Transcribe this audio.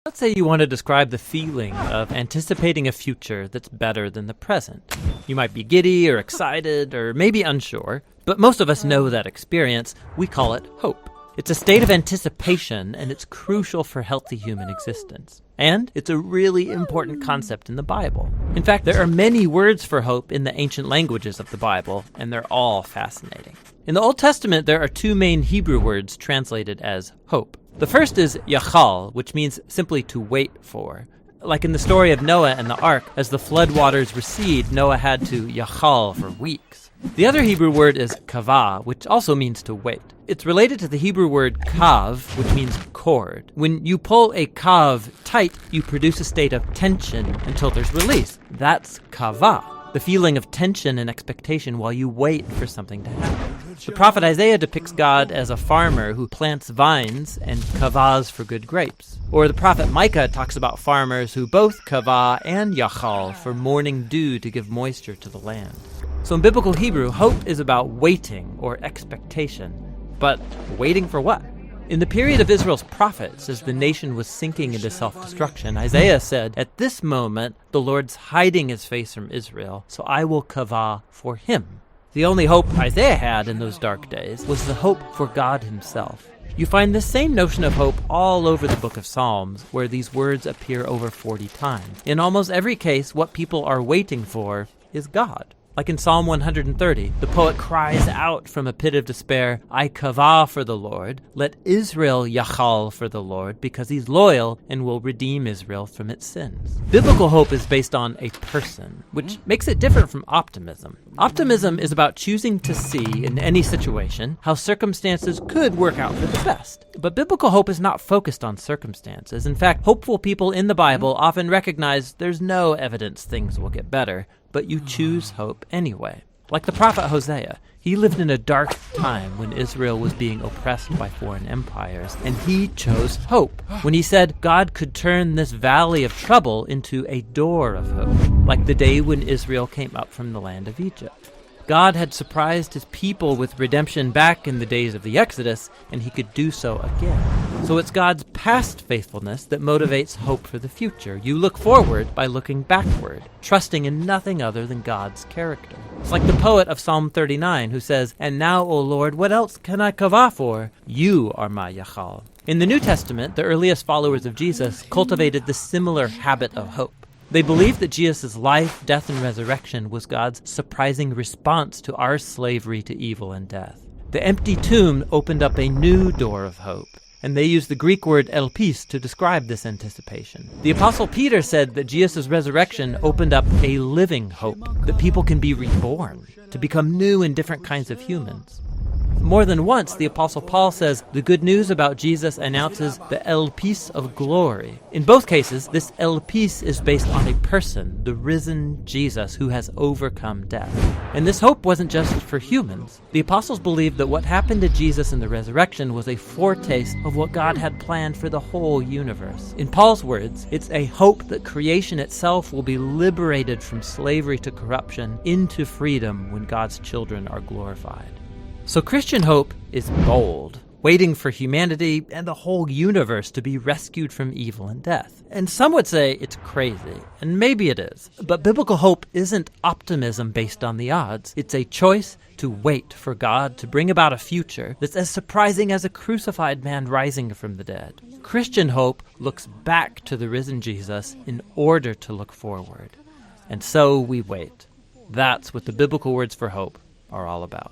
Let's say you want to describe the feeling of anticipating a future that's better than the present. You might be giddy or excited or maybe unsure, but most of us know that experience. We call it hope. It's a state of anticipation, and it's crucial for healthy human existence. And it's a really important concept in the Bible. In fact, there are many words for hope in the ancient languages of the Bible, and they're all fascinating. In the Old Testament, there are two main Hebrew words translated as hope. The first is yachal, which means simply to wait for. Like in the story of Noah and the ark, as the flood waters recede, Noah had to yachal for weeks. The other Hebrew word is kavah, which also means to wait. It's related to the Hebrew word kav, which means cord. When you pull a kav tight, you produce a state of tension until there's release. That's kavah, the feeling of tension and expectation while you wait for something to happen. The prophet Isaiah depicts God as a farmer who plants vines and kavahs for good grapes. Or the prophet Micah talks about farmers who both kavah and yachal for morning dew to give moisture to the land. So in biblical Hebrew, hope is about waiting or expectation. But waiting for what? In the period of Israel's prophets, as the nation was sinking into self-destruction, Isaiah said, "At this moment, the Lord's hiding his face from Israel, so I will kavah for him." The only hope Isaiah had in those dark days was the hope for God himself. You find this same notion of hope all over the book of Psalms, where these words appear over 40 times. In almost every case, what people are waiting for is God. Like in Psalm 130, the poet cries out from a pit of despair, "I kavah for the Lord, let Israel yachal for the Lord, because he's loyal and will redeem Israel from its sins." Biblical hope is based on a person, which makes it different from optimism. Optimism is about choosing to see in any situation how circumstances could work out for the best. But biblical hope is not focused on circumstances. In fact, hopeful people in the Bible often recognize there's no evidence things will get better, but you choose hope anyway. Like the prophet Hosea, he lived in a dark time when Israel was being oppressed by foreign empires, and he chose hope when he said God could turn this valley of trouble into a door of hope, like the day when Israel came up from the land of Egypt. God had surprised his people with redemption back in the days of the Exodus, and he could do so again. So it's God's past faithfulness that motivates hope for the future. You look forward by looking backward, trusting in nothing other than God's character. It's like the poet of Psalm 39 who says, "And now, O Lord, what else can I kavah for? You are my yachal." In the New Testament, the earliest followers of Jesus cultivated the similar habit of hope. They believed that Jesus' life, death, and resurrection was God's surprising response to our slavery to evil and death. The empty tomb opened up a new door of hope, and they used the Greek word elpis to describe this anticipation. The Apostle Peter said that Jesus' resurrection opened up a living hope, that people can be reborn, to become new and different kinds of humans. More than once, the Apostle Paul says the good news about Jesus announces the elpis of glory. In both cases, this elpis is based on a person, the risen Jesus, who has overcome death. And this hope wasn't just for humans. The apostles believed that what happened to Jesus in the resurrection was a foretaste of what God had planned for the whole universe. In Paul's words, it's a hope that creation itself will be liberated from slavery to corruption into freedom when God's children are glorified. So Christian hope is bold, waiting for humanity and the whole universe to be rescued from evil and death. And some would say it's crazy, and maybe it is. But biblical hope isn't optimism based on the odds. It's a choice to wait for God to bring about a future that's as surprising as a crucified man rising from the dead. Christian hope looks back to the risen Jesus in order to look forward. And so we wait. That's what the biblical words for hope are all about.